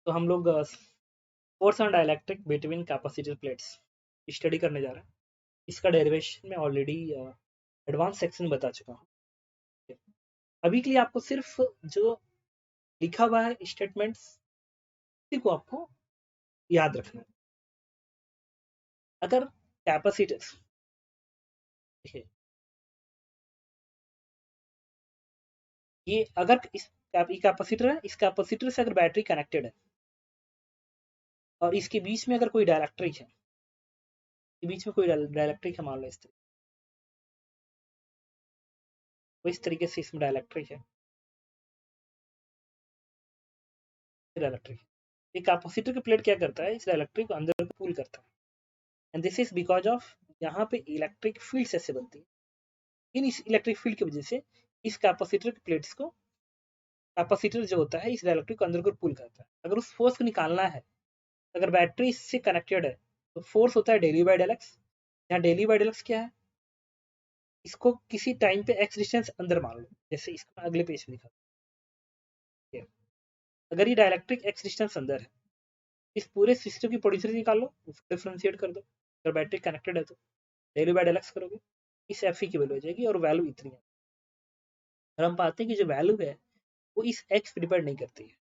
तो हम लोग force on dielectric between capacitor plates study करने जा रहे हैं। इसका डेरिवेशन में ऑलरेडी एडवांस सेक्शन बता चुका हूँ। अभी के लिए आपको सिर्फ जो लिखा हुआ है स्टेटमेंट्स को आपको याद रखना है। अगर कैपेसिटर्स देखिए, ये अगर इस कैपेसिटर है, इस कैपेसिटर से अगर बैटरी कनेक्टेड है और इसके बीच में अगर कोई डाइलेक्ट्रिक है, बीच में कोई डाइलेक्ट्रिक है, मान लो इस तरीके से इसमें डाइलेक्ट्रिक है, डाइलेक्ट्रिक ये कैपेसिटर की प्लेट क्या करता है, इस डाइलेक्ट्रिक को अंदर पुल करता है। And this is because of यहाँ पे इलेक्ट्रिक फील्ड ऐसे बनती है। इन इस इलेक्ट्रिक फील्ड की वजह से इस कैपेसिटर की प्लेट्स को, कैपेसिटर जो होता है इस डाइलेक्ट्रिक को अंदर को पुल करता है। अगर उस फोर्स को निकालना है, अगर बैटरी इससे कनेक्टेड है तो फोर्स होता है डेली बाई डेल एक्स। यहाँ डेली बाई डेल एक्स क्या है, इसको किसी टाइम पे एक्स डिस्टेंस अंदर मान लो, जैसे इसको अगले पेज में दिखा। अगर ये डाइलेक्ट्रिक एक्स डिस्टेंस अंदर है, इस पूरे सिस्टम की पोटेंशियल निकाल लो, उसको डिफरेंशिएट कर दो। अगर बैटरी कनेक्टेड है तो डेली बाई डेल एक्स करोगे, इस एफ की वैल्यू हो जाएगी और वैल्यू इतनी है। और हम पाते हैं कि जो वैल्यू है वो इस एक्स पे डिपेंड नहीं करती है।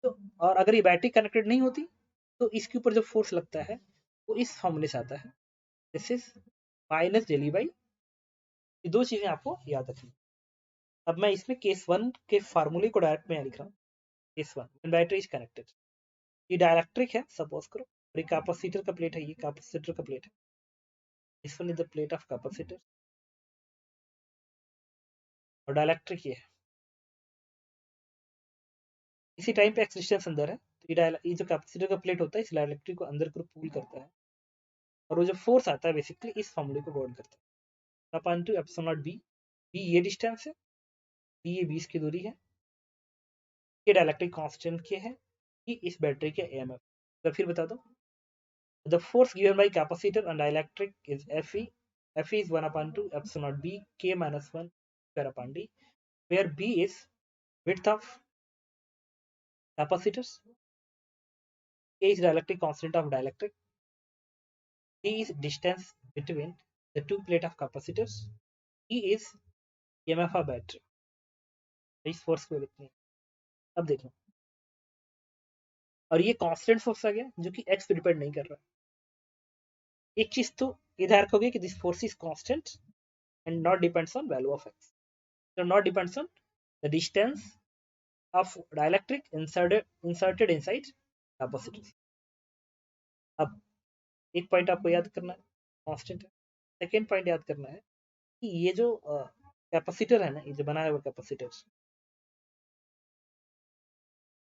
तो और अगर ये बैटरी कनेक्टेड नहीं होती तो इसके ऊपर जो फोर्स लगता है वो इस फॉर्मूले से आता है, this is minus daily by. ये दो चीजें आपको याद रखनी। अब मैं इसमें केस वन के फार्मूले को डायरेक्ट में लिख रहा हूँ। Case one, battery is connected, ये डायलेक्ट्रिक है सपोज करो, और ये कैपेसिटर का प्लेट है, ये कैपेसिटर का प्लेट है, this one is the plate of capacitor और डायलेक्ट्रिक ये है। इसी टाइम पे एक्स डिस्टेंस अंदर है, तो ये जो कैपेसिटर का प्लेट होता है इस डायलेक्ट्रिक को अंदर को पुल करता है और वो जो फोर्स आता है बेसिकली इस फॉर्मूले को वर्ड करता है, अपन two epsilon naught B. B ये डिस्टेंस है, बी ये 20 की दूरी है, ये डायलेक्ट्रिक कांस्टेंट के है, ये इस बैटरी के एएमएफ। तो फिर बता दो, the force given by capacitor and dielectric is Fe. Fe is 1 upon 2 epsilon naught B K minus 1 square upon D, where B is width of capacitors, K is dielectric constant of dielectric, D is distance between the two plate of capacitors, E is EMF of battery. इस force को लिखते हैं। अब देखो, और ये constant force आ गया जो कि एक्स पे डिपेंड नहीं कर रहा। एक चीज तो इधर रखोगे कि this force is constant and not depends on value of x, so not depends on the distance of dielectric inserted inside capacitor। अब एक पॉइंट आपको याद करना है, कांस्टेंट है। सेकेंड पॉइंट याद करना है कि ये जो कैपेसिटर है ना, ये जो बनाया हुआ कैपेसिटर,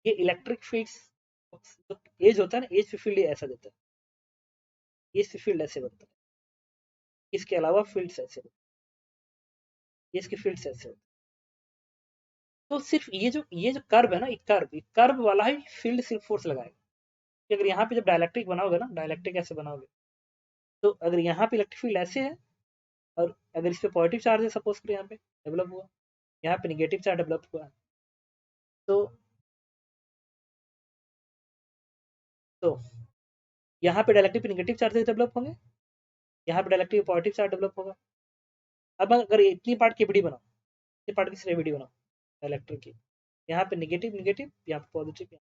ये इलेक्ट्रिक फील्ड्स, जो एज होता है ना, एज पे फील्ड ऐसा देता है, एज पे फील्ड ऐसे बनता है, इसके अलावा फील्ड्स ऐसे, एज के फील्ड्स ऐसे होते हैं। तो सिर्फ ये जो कर्व है ना, एक कर्व वाला ही फील्ड सिर्फ फोर्स लगाएगा। अगर यहाँ पे जब डायलेक्ट्रिक बनाओगे ना, डायलेक्ट्रिक ऐसे बनाओगे, तो अगर यहाँ पे इलेक्ट्रिक फील्ड ऐसे है और अगर इस पे पॉजिटिव चार्ज है सपोज करो, यहाँ पे डेवलप हुआ, यहाँ पे निगेटिव चार्ज डेवलप हुआ, तो तो यहाँ पे डायलेक्ट्रिक पे निगेटिव चार्ज डेवलप होंगे, यहाँ पे डायलेक्ट्रिक पॉजिटिव चार्ज डेवलप होगा। अब अगर इतनी पार्ट की वीडियो बनाओ, इतनी पार्ट की वीडियो बनाओ डायलेक्ट्रिक की, यहाँ पे निगेटिव निगेटिव, यहाँ पे पॉजिटिव,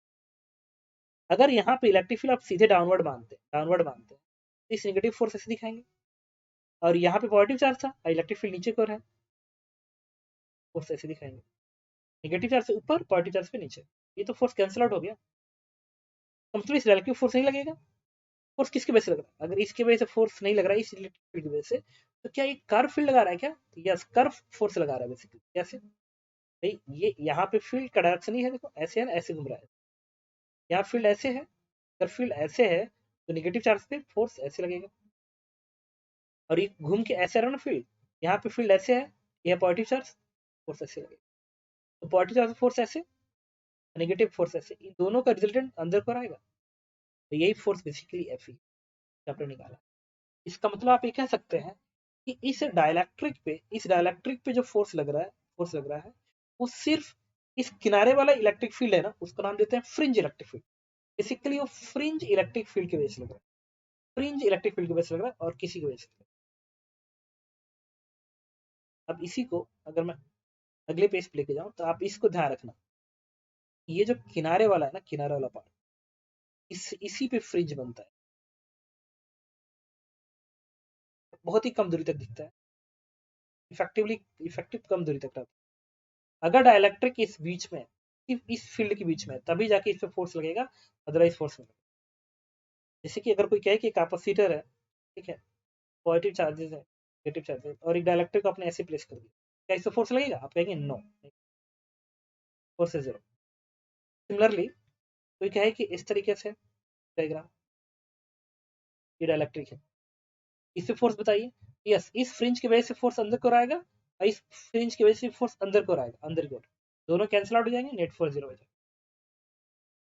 अगर यहाँ पे इलेक्ट्रिक फील्ड आप सीधे डाउनवर्ड मानते हैं, इस निगेटिव फोर्स ऐसे दिखाएंगे, और यहाँ पे पॉजिटिव चार्ज था, इलेक्ट्रिक फील्ड नीचे की ओर है, फोर्स ऐसे दिखाएंगे, नेगेटिव चार्ज से ऊपर, पॉजिटिव चार्ज पे नीचे, ये तो फोर्स कैंसिल आउट हो गया। तो मतलब इस डायरेक्टिव फोर्स नहीं लगेगा। फोर्स किसकी वजह से लग रहा है, अगर इसकी वजह से फोर्स नहीं लग रहा है, इस इलेक्ट्रिक फील्ड की वजह से, तो क्या ये कर्व फील्ड लगा रहा है क्या? यस, कर्व फोर्स लगा रहा है बेसिकली। कैसे भाई, ये यहाँ पे फील्ड का डायरेक्शन ही है, देखो ऐसे है ना, ऐसे घूम रहा है, यहाँ फील्ड ऐसे है, अगर फील्ड ऐसे है तो नेगेटिव चार्ज पे फोर्स ऐसे लगेगा, और ये घूम के ऐसे रहा ना फील्ड, यहाँ पे फील्ड ऐसे है, यह पॉजिटिव चार्ज, फोर्स ऐसे लगेगा। तो पॉजिटिव चार्ज फोर्स ऐसे, नेगेटिव फोर्स ऐसे, इन दोनों का रिजल्टेंट अंदर को आएगा, तो यही फोर्स बेसिकली एफ ई आपने निकाला। इसका मतलब आप ये कह सकते हैं कि इस डायलेक्ट्रिक पे जो फोर्स लग रहा है वो सिर्फ इस किनारे वाला इलेक्ट्रिक फील्ड है ना, उसका नाम देते हैं फ्रिंज इलेक्ट्रिक फील्ड। बेसिकली वो फ्रिंज इलेक्ट्रिक फील्ड की वजह से लग रहा है, फ्रिंज इलेक्ट्रिक फील्ड की वजह से लग रहा है और किसी की वजह से। अब इसी को अगर मैं अगले पेज पे लेके जाऊं तो आप इसको ध्यान रखना, ये जो किनारे वाला है ना, किनारे वाला पार्ट, इसी पे फ्रिंज बनता है, बहुत ही कम दूरी तक दिखता है, इफेक्टिव कम दूरी तक रहता है। अगर डाइलेक्ट्रिक इस बीच में, इस फील्ड के बीच में, तभी जाके इस पे फोर्स लगेगा, अदरवाइज फोर्स नहीं लगेगा। जैसे कि अगर कोई कहे कि कैपेसिटर है, ठीक है, पॉजिटिव चार्जेस है, नेगेटिव चार्जेस, और एक डाइलेक्ट्रिक को आपने ऐसे प्लेस कर दिया, क्या इससे फोर्स लगेगा? आप कहेंगे no, force is zero. Similarly कोई कहे कि इस तरीके से डायग्राम, ये डाइलेक्ट्रिक है, इससे फोर्स बताइए। यस, इस फ्रिंज की वजह से फोर्स अंदर को आएगा और इस फ्रिंज की वजह से फोर्स अंदर को आएगा, अंदर की ओर, दोनों कैंसिल आउट हो जाएंगे, नेट फोर्स जीरो हो जाएगा।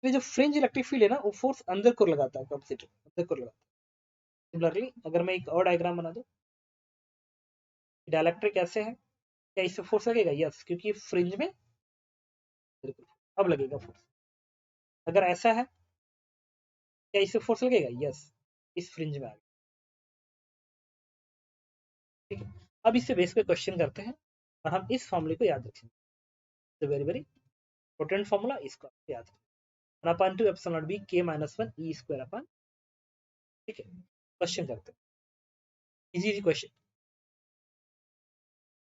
तो जो फ्रिंज इलेक्ट्रिक फील्ड है ना, वो फोर्स अंदर को लगाता है, कैपेसिटर अंदर को लगाता है। सिमिलरली अगर मैं एक और डायग्राम बना दूं, डाइलेक्ट्रिक ऐसे है, क्या इससे फोर्स लगेगा? यस, क्योंकि फ्रिंज में अब लगेगा फोर्स। अगर ऐसा है, क्या इससे फोर्स लगेगा? यस, इस फ्रिंज में आ गया। ठीक है, अब इससे बेस पे क्वेश्चन करते हैं और हम इस फॉर्मूले को याद रखेंगे, वेरी वेरी इंपॉर्टेंट फॉर्मूला, इसको आप याद रखें, 1/2 epsilon naught B K minus 1 E square upon. ठीक है, क्वेश्चन करते हैं, इजी इजी क्वेश्चन।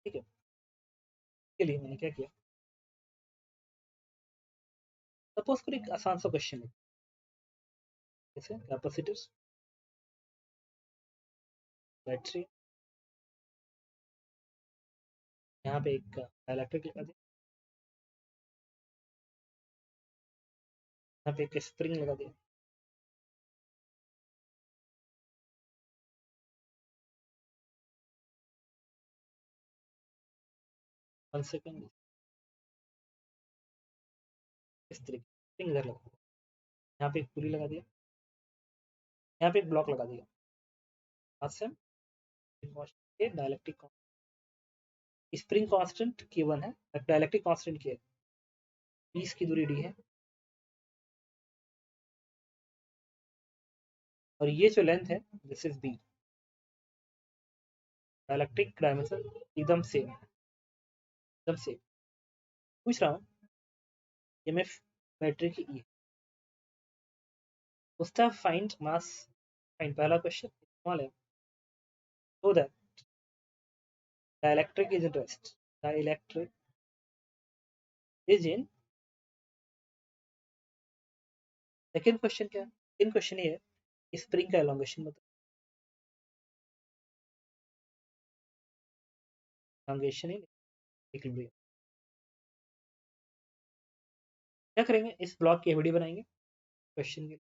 ठीक है, के लिए मैंने क्या किया, सपोज करो एक आसान सा क्वेश्चन है, जैसे कैपेसिटर्स, बैटरी, यहाँ पे एक इलेक्ट्रिक लगा दिया, यहाँ पे एक स्प्रिंग लगा दिया, 1 सेकेंड, इस तरीके स्प्रिंग इधर लगा दिया, यहाँ पे एक पुली लगा दिया, यहाँ पे एक ब्लॉक लगा दिया, आज से डायलैक्ट्रिक स्प्रिंग कांस्टेंट K1 है, डायलैक्ट्रिक कांस्टेंट K है, 20 की दूरी D है, और ये जो लेंथ है this is B। Dielectric dimension एकदम सेम, एकदम सेम। पूछ रहा हूँ EMF बैटरी की E, उसका फाइंड मास, फाइंड पहला क्वेश्चन स्मॉल है, so that dielectric is in rest, dielectric is in, second question क्या है? सेकंड क्वेश्चन ये है, स्प्रिंग का एलोंगेशन बताओ, एलोंगेशन ही इक्विलिब्रियम। क्या करेंगे, इस ब्लॉक की एवीडी बनाएंगे क्वेश्चन के,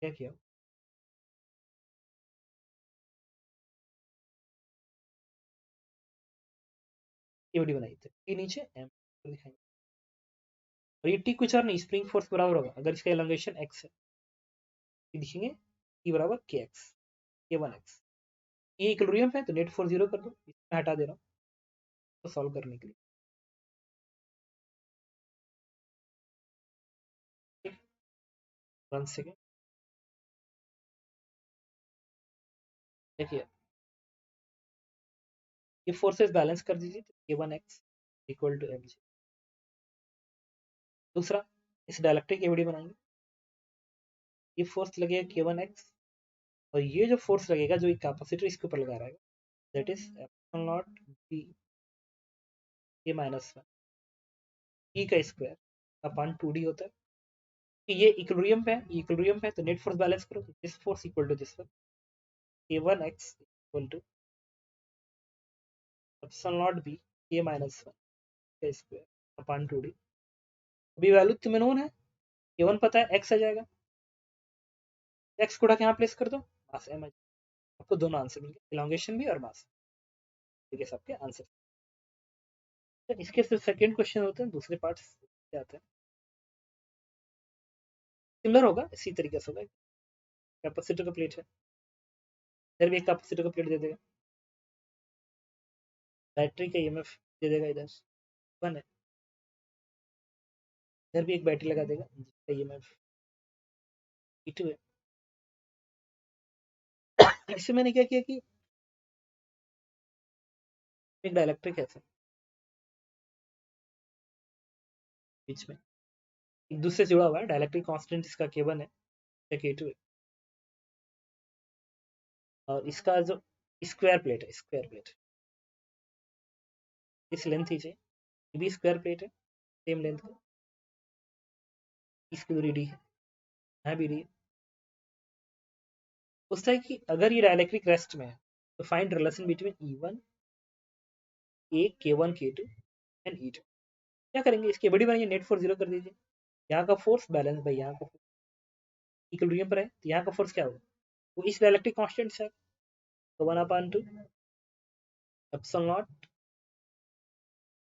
क्या किया, एवीडी बनाई थी, ये नीचे एम दिखाएंगे, और ये टी कुछ और नहीं, स्प्रिंग फोर्स बराबर होगा, अगर इसका एलोंगेशन एक्स है, ये लिखेंगे ई बराबर के एक्स, के वन एक्स। ये इक्विलिब्रियम है तो नेट फोर्स जीरो कर दो, इसमें हटा दे रहा हूँ तो सॉल्व करने के लिए। ठीक, 1 सेकेंड, देखिए ये फोर्सेस बैलेंस कर दीजिए, तो K one x equal to M G. दूसरा, इस डायलैक्ट्रिक एवीडी बनाएंगे, ये फोर्स लगेगा के वन एक्स, और ये जो फोर्स लगेगा जो एक कैपेसिटर इसके ऊपर लगा रहेगा, that is epsilon naught B K minus 1 ई का स्क्वायर अपॉन 2D होता है। कि ये इक्विलिब्रियम पे है, इक्विलिब्रियम पे है तो नेट फोर्स बैलेंस करो, this force equal to this one, K one x equal to epsilon naught B K minus 1 का स्क्वायर अपॉन 2D। अभी वैल्यू तुम्हें नोन है, के वन पता है, एक्स आ जाएगा, एक्स को यहाँ प्लेस कर दो, मास एम, आपको दोनों आंसर मिल गए, इलॉन्गेशन भी और मास, ठीक है, सबके आंसर। तो इसके सिर्फ सेकंड क्वेश्चन होते हैं, दूसरे पार्ट क्या आते हैं, सिमिलर होगा, इसी तरीके से होगा, कैपेसिटर का प्लेट है, इधर भी एक कैपेसिटर का प्लेट दे देगा, बैटरी का ईएमएफ दे देगा इधर 1 है, इधर भी एक बैटरी लगा देगा जिसका ईएमएफ E2 है। इससे मैंने क्या किया कि एक डाइलेक्ट्रिक है बीच में, एक दूसरे से जुड़ा हुआ है, डाइलेक्ट्रिक कांस्टेंट इसका K1 है, इसका K2 है, और इसका जो स्क्वायर प्लेट है, स्क्वायर प्लेट इस लेंथ ही चाहिए, ये भी स्क्वायर प्लेट है सेम लेंथ का, इसकी दूरी डी है, यहाँ भी डी है। पूछता है कि अगर ये डाइलेक्ट्रिक रेस्ट में है तो find relation between E1 A K1 K2 and E2। क्या करेंगे, इसकी बड़ी बनाइए, नेट फोर्स जीरो कर दीजिए, यहाँ का फोर्स बैलेंस भाई, यहाँ का इक्विलिब्रियम पर है तो यहाँ का फोर्स क्या होगा, वो इस डाइलेक्ट्रिक कांस्टेंट से, तो 1/2 एप्सिलॉन नॉट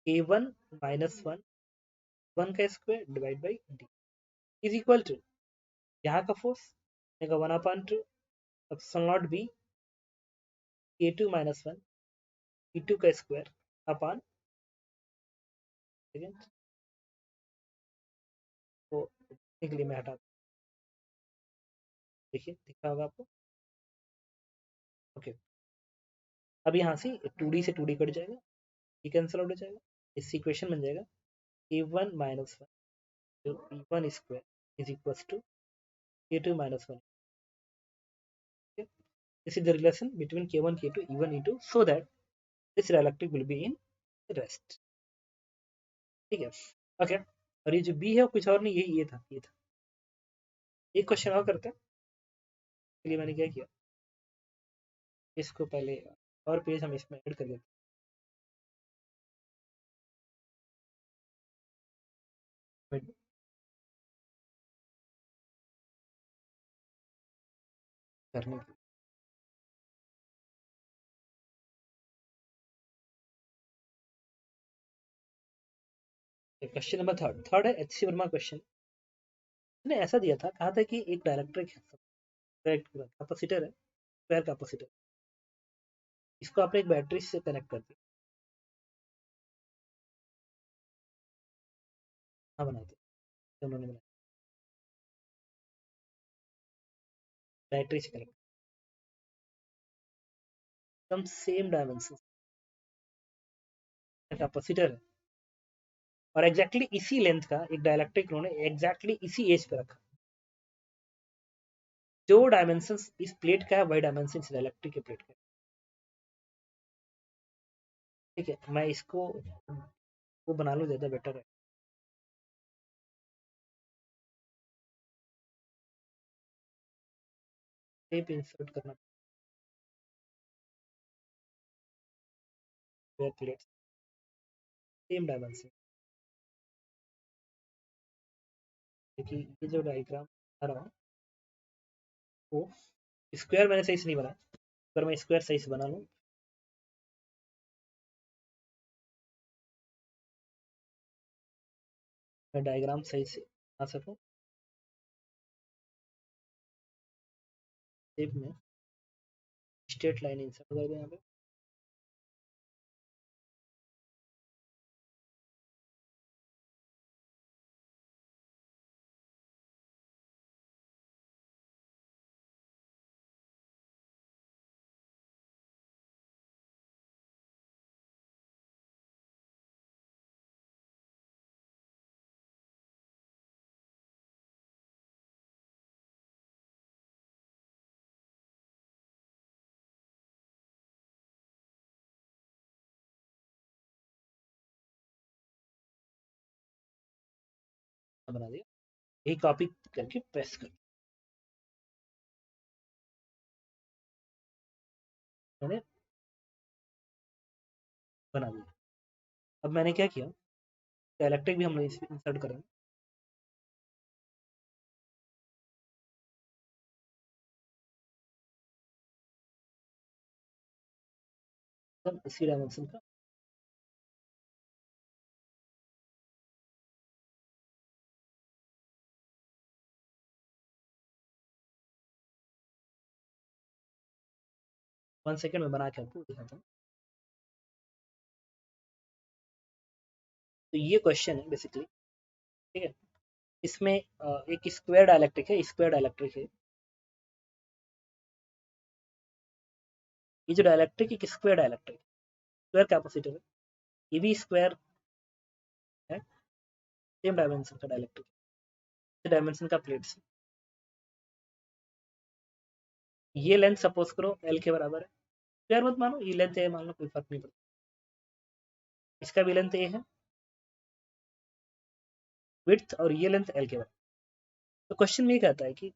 K1 माइनस 1 का square divide by D is equal to यहाँ का फोर्स देगा 1/2 epsilon naught B K2 minus 1 E2 का स्क्वायर अपान, तो देखने के लिए मैं हटा, देखिए दिख रहा होगा आपको, ओके। अब यहाँ से 2D से 2D कट जाएगा, ये कैंसिल आउट हो जाएगा, इस इक्वेशन बन जाएगा K1 माइनस 1 जो E1 square is equal to K2 minus 1। This is the relation between K1 K2 E1 E2 so that this dielectric will be in rest, ठीक है, ओके। और ये जो बी है वो कुछ और नहीं, ये था, ये था। एक क्वेश्चन और करते हैं, इसलिए मैंने क्या किया, इसको पहले और पेज हम इसमें ऐड कर देते हैं करने के लिए। क्वेश्चन नंबर थर्ड है एच सी वर्मा क्वेश्चन, ने ऐसा दिया था, कहा था कि एक डायरेक्ट्रिक है, कैपेसिटर है, स्क्वायर कैपेसिटर, इसको आपने एक बैटरी से कनेक्ट कर दिया, हाँ बनाते उन्होंने बनाया, बैटरी से कनेक्ट, एकदम सेम डायमेंशन कैपेसिटर है, और एग्जैक्टली इसी लेंथ का एक डायलेक्ट्रिक उन्होंने एग्जैक्टली इसी एज पे रखा, जो डायमेंशन इस प्लेट का है वही डायमेंशन इस डायलेक्ट्रिक के प्लेट का है, ठीक है। मैं इसको वो बना लूँ, ज़्यादा बेटर है, टेप इंसर्ट करना प्लेट सेम डायमेंशन, क्योंकि ये जो डायग्राम बना रहा हूँ वो स्क्वायर मैंने सही से नहीं बनाया, अगर मैं स्क्वायर सही से बना लूँ, मैं डायग्राम सही से बना सकूँ, टेप में स्ट्रेट लाइन इंसर्ट कर दें यहाँ पे, बना दिया, यही कॉपी करके प्रेस कर, मैंने बना दिया। अब मैंने क्या किया, इलेक्ट्रिक भी हम लोग इंसर्ट करेंगे, एकदम इसी डायमेंशन का, 1 सेकंड में बना के आपको दिखाता हूँ। तो ये क्वेश्चन है बेसिकली, ठीक है। इसमें एक स्क्वायर डायलैक्ट्रिक है, स्क्वायर डायलैक्ट्रिक है। ये जो डायलैक्ट्रिक एक स्क्वायर डायलैक्ट्रिक, स्क्वायर कैपेसिटर है, ये भी स्क्वायर है, सेम डायमेंशन का डायलैक्ट्रिक, डायमेंशन का प्लेट्स। ये लेंथ सपोज करो एल के बराबर है, स्क्वायर मत मानो, ये लेंथ है मान लो, कोई फर्क नहीं पड़ता। इसका भी लेंथ ए है, विड्थ, और ये लेंथ एल के बराबर। तो क्वेश्चन में ये कहता है कि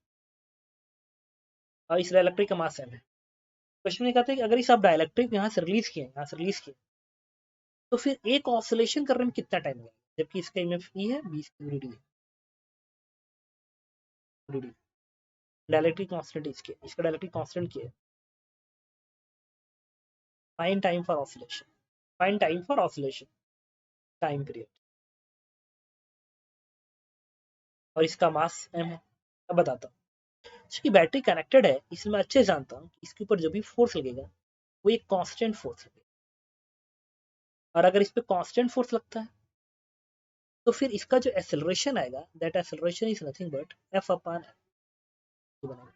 इस डायलैक्ट्रिक का मास एम है। क्वेश्चन में कहता है कि अगर इस आप डायलैक्ट्रिक यहाँ से रिलीज किए, यहाँ से रिलीज किए, तो फिर एक ऑसिलेशन करने में कितना टाइम लगेगा, जबकि इसका ईएमएफ ई है, 20 की डी है, डायलैक्ट्रिक कांस्टेंट इसका डायलैक्ट्रिक कांस्टेंट क्या है। Find time for oscillation, find time for oscillation, time period, और इसका मास एम है। अब बताता हूँ, इसकी बैटरी कनेक्टेड है, इसलिए मैं अच्छे से जानता हूँ इसके ऊपर जो भी फोर्स लगेगा वो एक कांस्टेंट फोर्स लगेगा, और अगर इस पे कांस्टेंट फोर्स लगता है तो फिर इसका जो एक्सेलरेशन आएगा, that acceleration is nothing but F upon M.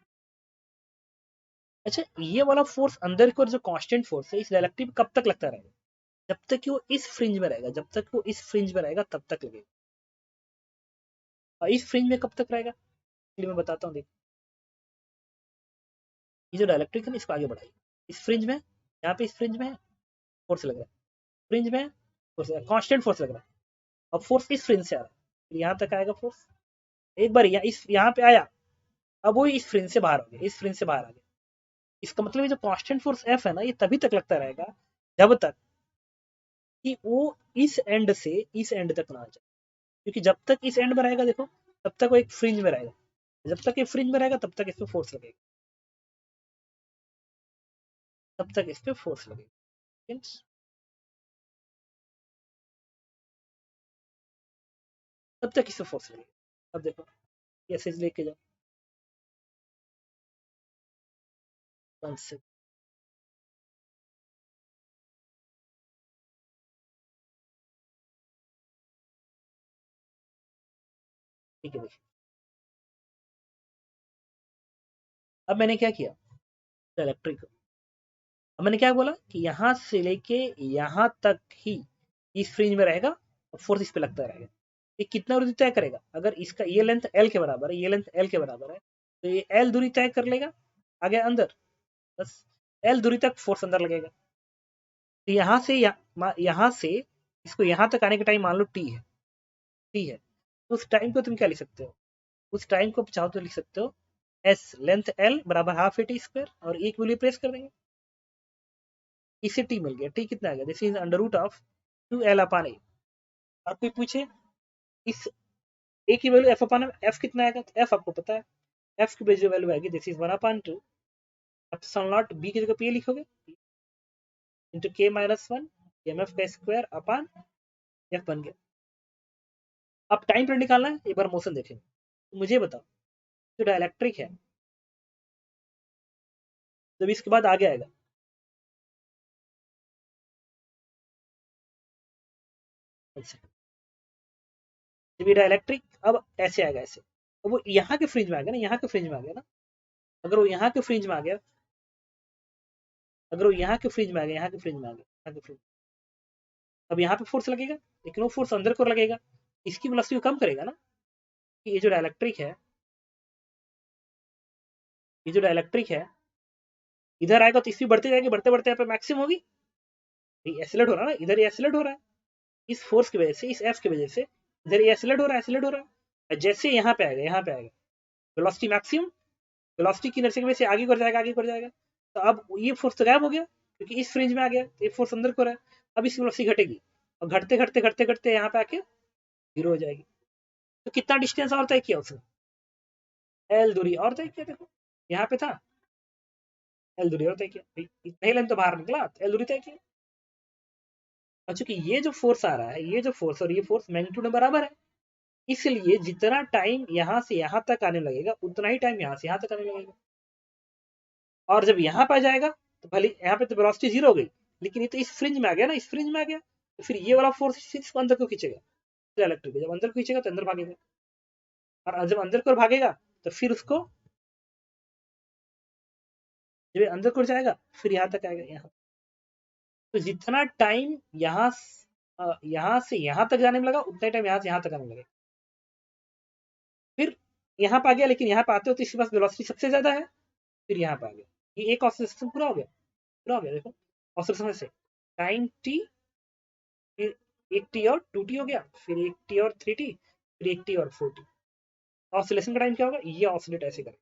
अच्छा, ये वाला फोर्स अंदर की ओर जो कांस्टेंट फोर्स है, इस डायलैक्ट्रिक में कब तक लगता रहेगा, जब तक कि वो इस फ्रिंज में रहेगा, जब तक वो इस फ्रिंज में रहेगा तब तक लगेगा। और इस फ्रिंज में कब तक रहेगा, इसलिए मैं बताता हूँ। देखो, ये जो डायलैक्ट्रिक है ना, इसको आगे बढ़ाइए, इस फ्रिंज में, यहाँ पे इस फ्रिंज में फोर्स लग रहा है, फ्रिंज में फोर्स, कांस्टेंट फोर्स लग रहा है। अब फोर्स इस फ्रिंज से आ रहा है, फिर यहाँ तक आएगा फोर्स, एक बार यहाँ पे आया, अब वो इस फ्रिंज से बाहर हो गया, इस फ्रिंज से बाहर आ गया। इसका मतलब ये जो कांस्टेंट फोर्स एफ है ना, ये तभी तक लगता रहेगा जब तक कि वो इस एंड से इस एंड तक ना आ जाए, क्योंकि जब तक इस एंड में रहेगा, देखो, तब तक वो एक फ्रिंज में रहेगा, जब तक ये फ्रिंज में रहेगा तब तक इस पे फोर्स लगेगा, तब तक इस पे फोर्स लगेगा, तब तक इस पे फोर्स लगेगा। अब देखो, ऐसे लेके जाओ, 1 से, ठीक है। देखिए, अब मैंने क्या किया, इलेक्ट्रिक, अब मैंने क्या बोला कि यहाँ से लेके यहाँ तक ही इस फ्रिंज में रहेगा, और फोर्स इस पे लगता रहेगा। ये कितना दूरी तय करेगा, अगर इसका ये लेंथ एल के बराबर है, ये लेंथ एल के बराबर है, तो ये एल दूरी तय कर लेगा आगे अंदर, बस एल दूरी तक फोर्स अंदर लगेगा। तो यहाँ से इसको यहाँ तक आने का टाइम मान लो टी है, टी है, तो उस टाइम को तुम क्या लिख सकते हो, उस टाइम को चाहो तो लिख सकते हो एस लेंथ एल बराबर हाफ ए टी स्क्वायर, और एक वैल्यू प्रेस कर देंगे, इसे टी मिल गया। टी कितना आ गया, this is under root of 2l upon A. और कोई पूछे इस ए की वैल्यू एफ अपान एफ कितना आएगा, तो एफ आपको पता है, एफ की जो वैल्यू आएगी this is 1/2 epsilon naught B की जगह पे लिखोगे, इंटू के माइनस 1 एम एफ का स्क्वायर अपान एफ बन गया। अब टाइम पीरियड निकालना है, एक बार मोशन देखेंगे। तो मुझे बताओ, जो डायलैक्ट्रिक है जब इसके बाद आगे आएगा, जब ये डायलैक्ट्रिक अब ऐसे आएगा, ऐसे, तो वो यहाँ के फ्रिंज में आ गया ना, यहाँ के फ्रिंज में आ गया ना, अगर वो यहाँ के फ्रिंज में आ गया, अगर वो यहाँ के फ्रिंज में आ गया, यहाँ के फ्रिंज में आ गया, यहाँ के फ्रिंज, अब यहाँ पे फोर्स लगेगा, लेकिन वो फोर्स अंदर को लगेगा, इसकी वेलोसिटी को कम करेगा ना। कि ये जो डायलैक्ट्रिक है, ये जो डायलैक्ट्रिक है, इधर आएगा तो इसकी बढ़ते जाएगी, बढ़ते बढ़ते यहाँ पे मैक्सिमम होगी, ये एसिलेट हो रहा है ना, इधर ये एसिलेट हो रहा है, इस फोर्स की वजह से, इस एफ की वजह से इधर ये एसिलेट हो रहा है, एसिलेट हो रहा है। जैसे यहाँ पे आएगा, यहाँ पे आएगा वेलोसिटी मैक्सिमम, वेलोसिटी की इनर्शिया की वजह से आगे बढ़ जाएगा, आगे बढ़ जाएगा। तो अब ये फोर्स तो गायब हो गया, क्योंकि इस फ्रिंज में आ गया, ये फोर्स अंदर को रहा है। अब इसकी वेलोसिटी घटेगी, और घटते घटते घटते घटते यहाँ पे आके जीरो हो जाएगी। तो कितना डिस्टेंस और तय किया उसने, एल दूरी और तय किया। देखो यहाँ पे था, एल दूरी और तय किया, इतना लेंथ तो बाहर निकला, एल दूरी तय किया। और चूंकि ये जो फोर्स आ रहा है, ये जो फोर्स और ये फोर्स मैग्नीट्यूड में बराबर है, इसलिए जितना टाइम यहाँ से यहाँ तक आने लगेगा, उतना ही टाइम यहाँ से यहाँ तक आने लगेगा। और जब यहाँ पे आ जाएगा, तो भले यहाँ पे तो वेलोसिटी जीरो हो गई, लेकिन ये तो इस फ्रिंज में आ गया ना, इस फ्रिंज में आ गया, तो फिर ये वाला फोर्स इसको अंदर को खींचेगा इलेक्ट्रिक, जब अंदर को खींचेगा तो अंदर भागेगा, और जब अंदर को भागेगा तो फिर उसको, जब अंदर को जाएगा फिर यहाँ तक आएगा यहाँ। तो जितना टाइम यहाँ से यहाँ तक जाने में लगा उतना टाइम यहाँ से यहाँ तक आने लगे। फिर यहाँ पे आ गया, लेकिन यहाँ पे आते होते इसके पास वेलोसिटी सबसे ज्यादा है, फिर यहाँ पे आ गया। ये एक ऑसिलेशन पूरा हो गया, पूरा हो गया। देखो ऑसिलेशन से टाइम टी, फिर एक टी और 2t हो गया, फिर एक टी और 3t, फिर एक टी और 4t। ऑसिलेशन का टाइम क्या होगा, ये ऑसिलेट ऐसे करेगा,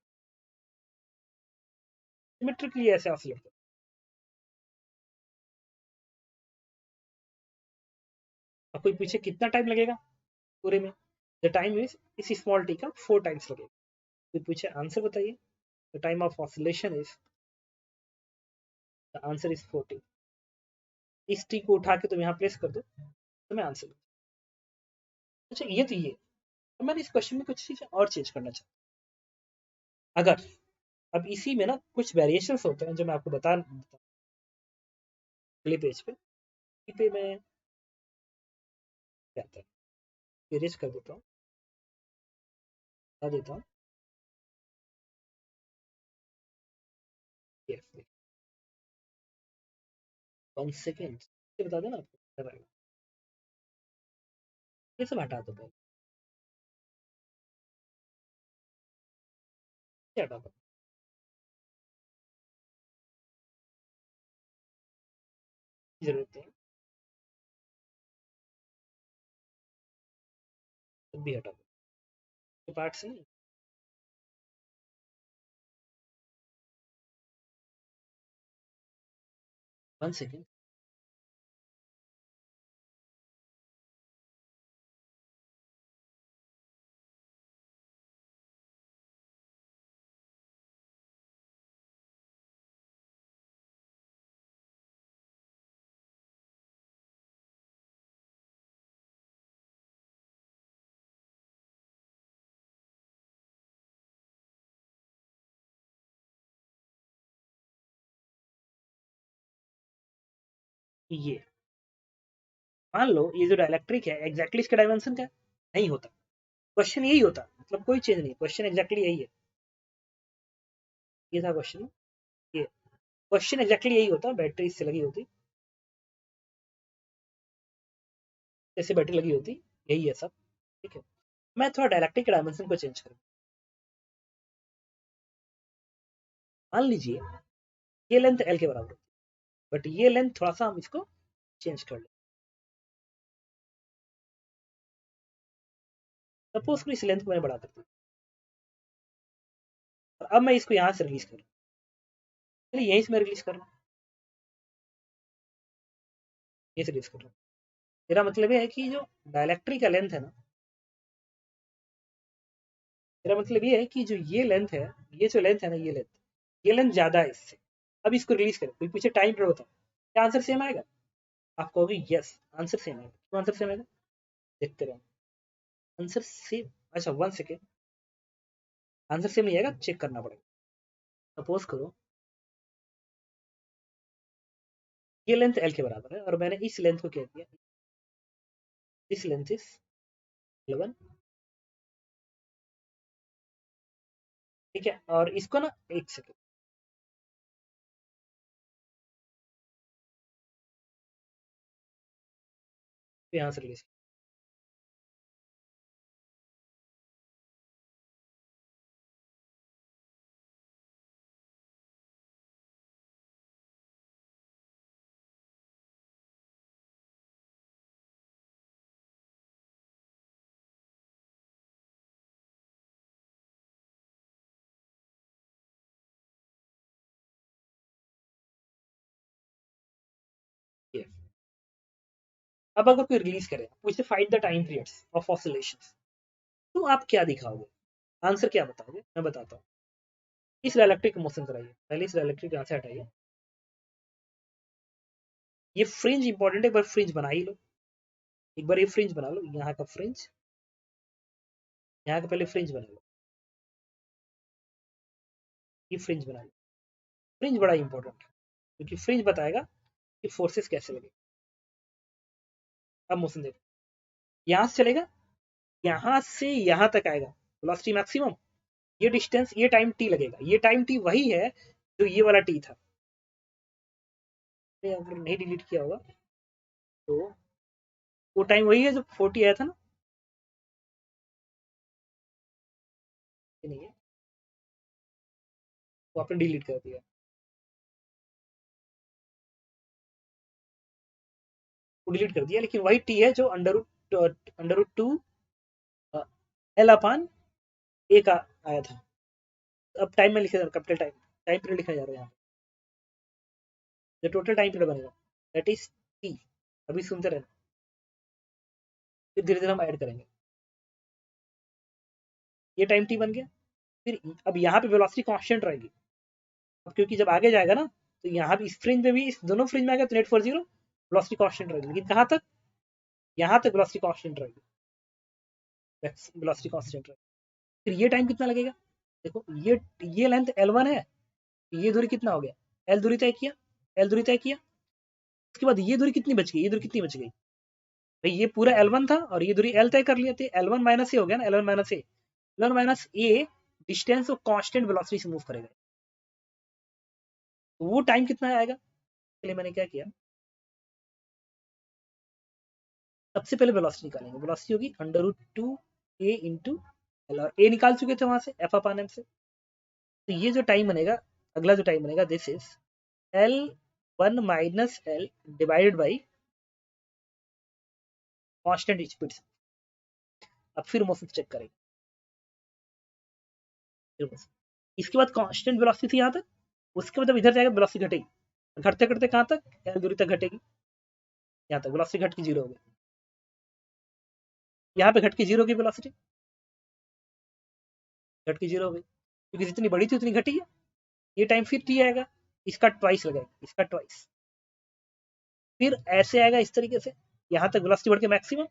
सिमेट्रिकली ऐसे ऑसिलेट करेगा। अब कोई पूछे कितना टाइम लगेगा पूरे में, द टाइम इज इस स्मॉल टी का 4 टाइम्स लगेगा। कोई पूछे आंसर बताइए, the time of oscillation is, the answer is 40। इस टी को उठा के तुम यहाँ प्लेस कर दो तो मैं आंसर। अच्छा ये तो ये, तो मैंने इस क्वेश्चन में कुछ चीजें और चेंज करना चाहता हूँ। अगर अब इसी में ना कुछ वेरिएशंस होते हैं जो मैं आपको बता अगले पेज पे मैं क्या आता है इरेज कर देता हूँ, बता देता हूँ। ये 1 सेकेंड बता देना आपको क्या रहेगा। ये सब हटा दो पहले, ये हटा दो, जरूरत है तब भी हटा दो, पार्ट से नहीं। 1 सेकेंड, ये मान लो ये जो डायलैक्ट्रिक है एग्जैक्टली इसका डायमेंशन क्या है? नहीं होता, क्वेश्चन यही होता, मतलब कोई चेंज नहीं, क्वेश्चन एग्जैक्टली यही है। ये था क्वेश्चन, ये क्वेश्चन एग्जैक्टली यही होता, बैटरी इससे लगी होती, जैसे बैटरी लगी होती, यही है सब। ठीक है, मैं थोड़ा डायलैक्ट्रिक के डायमेंशन को चेंज करूँ। मान लीजिए ये लेंथ एल के बराबर होती है, बट ये लेंथ थोड़ा सा हम इसको चेंज कर लें। सपोज को इस लेंथ को मैंने बढ़ा कर दिया, और अब मैं इसको यहाँ से रिलीज करूँ, चलिए यहीं से मैं रिलीज कर रहा हूँ, यहीं से रिलीज कर रहा हूँ। मेरा मतलब ये है कि जो डायलैक्ट्रिक का लेंथ है ना, मेरा मतलब ये है कि जो ये लेंथ है, ये जो लेंथ है ना, ये लेंथ ज्यादा है इससे। अब इसको रिलीज करें, कोई पूछे टाइम पर बताओ, क्या आंसर सेम आएगा? आप कहोगे यस आंसर सेम आएगा। क्यों आंसर सेम आएगा, देखते रहो आंसर सेम। अच्छा 1 सेकेंड, आंसर सेम नहीं आएगा, चेक करना पड़ेगा। सपोज करो ये लेंथ एल के बराबर है, और मैंने इस लेंथ को क्या किया, इस लेंथ इज 11, ठीक है, और इसको ना 1 सेकेंड यहाँ से रिलीज। अब अगर कोई रिलीज करे, पूछे find the time periods of oscillations, तो आप क्या दिखाओगे, आंसर क्या बताओगे? मैं बताता हूँ। इस डायलैक्ट्रिक मोशन कराइए, पहले इस डायलैक्ट्रिक यहाँ से हटाइए। ये फ्रिंज इंपॉर्टेंट है, एक बार फ्रिंज बना ही लो, एक बार ये फ्रिंज बना लो, यहाँ का फ्रिंज, यहाँ का पहले फ्रिंज बना लो, ये फ्रिंज बना लो। फ्रिंज बड़ा इंपॉर्टेंट है, क्योंकि फ्रिंज बताएगा कि फोर्सेस कैसे लगे। अब मोशन देखो, यहाँ से चलेगा, यहाँ से यहाँ तक आएगा वेलोसिटी मैक्सिमम, ये डिस्टेंस, ये टाइम टी लगेगा, ये टाइम टी वही है जो ये वाला टी था। अगर नहीं डिलीट किया होगा तो वो टाइम वही है जब 40 आया था ना, नहीं है, वो आपने डिलीट कर दिया, वो डिलीट कर दिया, लेकिन वही टी है जो अंडर रूट 2 एल अपान ए का आया था। अब टाइम में लिखे, कैपिटल टाइम, टाइम पीरियड लिखने जा रहा है यहाँ, जो टोटल टाइम पीरियड बनेगा दैट इज टी। अभी सुनते रहना, फिर धीरे धीरे हम ऐड करेंगे। ये टाइम टी बन गया, फिर अब यहाँ पे वेलोसिटी कांस्टेंट रहेगी, अब क्योंकि जब आगे जाएगा ना तो यहाँ भी इस फ्रिंज में भी, इस दोनों फ्रिंज में आएगा तो net for zero, velocity constant रहेगी, लेकिन कहाँ तक, यहाँ तक वेलोसिटी कांस्टेंट रहेगी, वेलोसिटी कांस्टेंट रहेगी। फिर ये टाइम कितना लगेगा, देखो ये लेंथ L1 है, ये दूरी कितना हो गया, L दूरी तय किया, L दूरी तय किया, उसके बाद ये दूरी कितनी बच गई, ये दूरी कितनी बच गई भाई, ये पूरा L1 था और ये दूरी L तय कर लिया थे, L1 माइनस ए हो गया ना, L1 माइनस ए, L1 माइनस ए डिस्टेंस को कांस्टेंट वेलोसिटी से मूव करेगा, तो वो टाइम कितना आएगा, इसके लिए मैंने क्या किया, सबसे पहले वेलोसिटी निकालेंगे, वेलोसिटी होगी √2 a इंटू एल, और a निकाल चुके थे वहां से एफ अपान एम से, तो ये जो टाइम बनेगा, अगला जो टाइम बनेगा this is L1 minus L divided by constant speed. अब फिर मोशन चेक करेंगे, इसके बाद कांस्टेंट वेलोसिटी थी यहाँ तक, उसके बाद इधर जाएगा वेलोसिटी घटेगी, घटते घटते कहाँ तक, एल दूरी तक घटेगी, यहाँ तक वेलोसिटी घट के जीरो हो गई, यहाँ पे घट के जीरो की वेलोसिटी घट के जीरो हो गई, क्योंकि जितनी बड़ी थी उतनी घटी है। ये टाइम फिर टी आएगा, इसका ट्वाइस लगेगा, इसका ट्वाइस, फिर ऐसे आएगा इस तरीके से, यहाँ तक वेलोसिटी बढ़ के मैक्सिमम,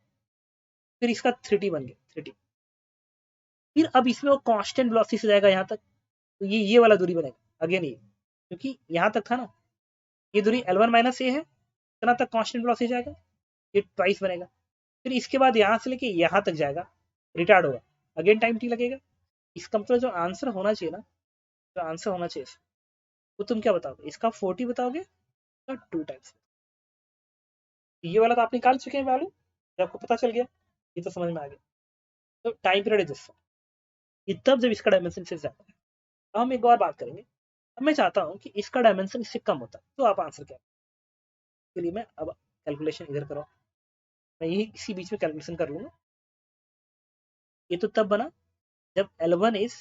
फिर इसका 3t बन गया 3t, फिर अब इसमें वो कांस्टेंट वेलोसिटी से जाएगा यहाँ तक, तो ये वाला दूरी बनेगा अगेन, ये क्योंकि यहाँ तक था ना, ये दूरी L1 माइनस ए है, इतना तक कांस्टेंट वेलोसिटी जाएगा, ये ट्वाइस बनेगा, फिर इसके बाद यहाँ से लेके यहाँ तक जाएगा, रिटार्ड होगा, अगेन टाइम टी लगेगा। इसका मतलब जो आंसर होना चाहिए ना, जो आंसर होना चाहिए वो तुम क्या बताओगे, इसका 40 बताओगे या 2 टाइम्स, ये वाला तो आप निकाल चुके हैं वैल्यू, आपको पता चल गया, ये तो समझ में आ गया, तो टाइम पीरियड इज दिस, ये तब जब इसका डायमेंशन से ज्यादा है। अब हम एक और बात करेंगे, अब मैं चाहता हूँ कि इसका डायमेंशन इससे कम होता है, तो आप आंसर क्या, के लिए मैं अब कैलकुलेशन इधर करो, मैं यही इसी बीच में कैलकुलेशन कर लूंगा। ये तो तब बना जब L1 is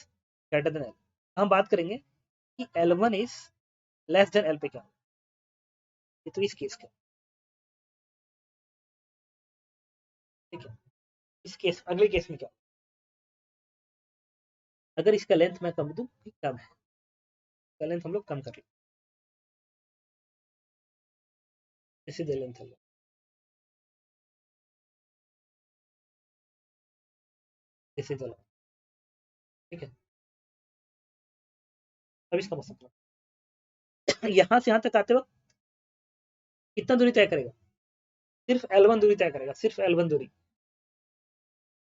greater than L, हम बात करेंगे कि L1 is less than L पे क्या, ये तो इस केस का, ठीक है, इस केस, अगले केस में क्या, अगर इसका लेंथ मैं कम दूं कि कम है, इसका लेंथ हम लोग कम कर लें, इसे दे लेंथ हम लोग, इसे दे लो, ठीक है, अब इसका मतलब यहाँ से यहाँ तक आते वक्त कितना दूरी तय करेगा, सिर्फ L1 दूरी तय करेगा, सिर्फ L1 दूरी,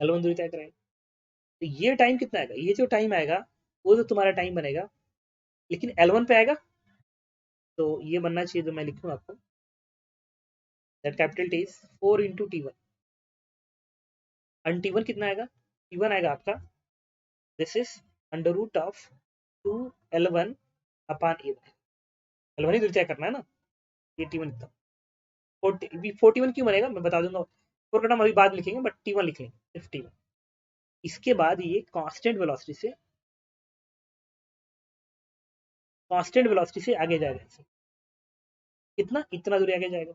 L1 दूरी तय करेगा, तो ये टाइम कितना आएगा, ये जो टाइम आएगा वो जो तुम्हारा टाइम बनेगा, लेकिन L1 पे आएगा, तो ये बनना चाहिए जो मैं लिखूँ आपको, that capital T is 4 into T1, and T1 कितना आएगा, T1 आएगा आपका, this is √2 L1 upon A1, L1 ही दूरी तय करना है ना, ये T1 इतना 41 क्यों बनेगा मैं बता दूंगा, 4 का नाम अभी बाद में लिखेंगे, बट T1 लिख लेंगे, सिर्फ T1। इसके बाद ये कांस्टेंट वेलोसिटी से आगे जाएगा, कितना, इतना दूरी आगे जाएगा,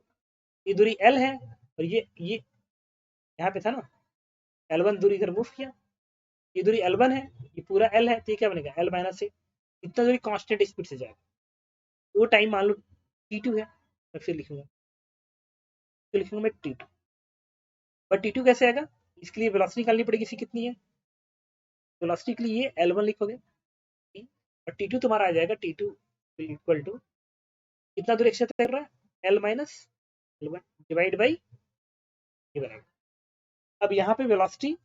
ये दूरी L है, और ये यहाँ पे था ना, L1 दूरी इधर मूव किया, ये दूरी L1 है, ये पूरा L है, तो ये क्या बनेगा L माइनस से, इतना दूरी कांस्टेंट स्पीड से जाएगा, वो टाइम मान लो T2 है, मैं फिर लिखूंगा, फिर लिखूंगा मैं T2, बट T2 कैसे आएगा, इसके लिए वेलोसिटी निकालनी पड़ेगी, इसकी कितनी है, वेलोसिटी के लिए L1 लिखोगे, और T2 तुम्हारा आ जाएगा, T2 इक्वल टू कितना दूर एक्स्ट्रा कर रहा है, L minus L1 divide by ये बनेगा। अब यहाँ पे वेलोसिटी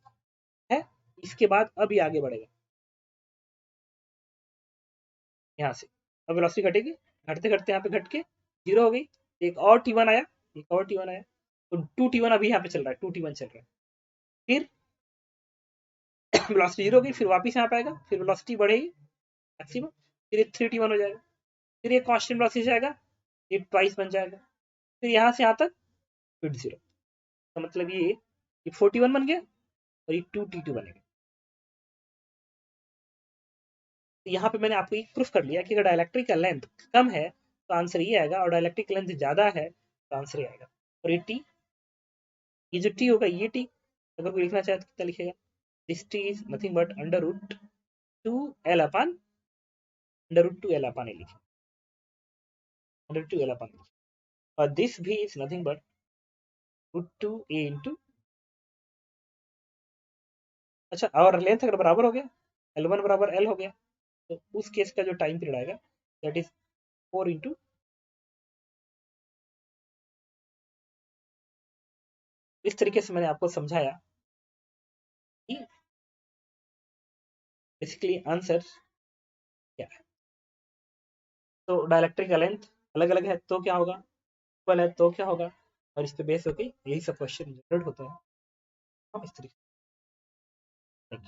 है, इसके बाद अब ये आगे बढ़ेगा यहाँ से। अब वेलोसिटी घटेगी, घटते घटते यहाँ पे घट के 0 हो गई। एक और T1 आया, एक और T1 आया, तो 2T1 अभी यहाँ पे चल रहा है, 2T1 चल रहा है। फिर वेलोसिटी 0 हो गई, फिर वापस यहाँ पे आएगा, फिर वेलोसिटी बढ़ेगी मैक्सिमम, फिर ये 3T1 हो जाएगा, फिर ये कांस्टेंट वेलोसिटी जाएगा, ये ट्वाइस बन जाएगा, फिर यहाँ से यहाँ तक फिर 0। तो मतलब ये 41 बन गया और ये 2T2 बनेगा। तो यहाँ पे मैंने आपको एक प्रूफ कर लिया कि अगर डायलैक्ट्रिक का लेंथ कम है तो आंसर ये आएगा, और डायलैक्ट्रिक लेंथ ज्यादा है तो आंसर ये आएगा। और ये टी, ये जो टी होगा ये टी, अगर कोई लिखना चाहे तो कितना लिखेगा, this T is nothing but under root 2L upon under root 2L upon A लिखे, अंडर 2L अपन, और दिस भी is nothing but root 2A into, अच्छा और लेंथ अगर बराबर हो गया, L1 बराबर L हो गया, तो उस केस का जो टाइम पीरियड आएगा दैट इज 4 इंटू, इस तरीके से मैंने आपको समझाया कि बेसिकली आंसर क्या है। तो डायलैक्ट्रिक का लेंथ अलग अलग है तो क्या होगा, इक्वल है तो क्या होगा, और इस पे बेस होकर यही सब क्वेश्चन जनरेट होता है। हम इस तरीके से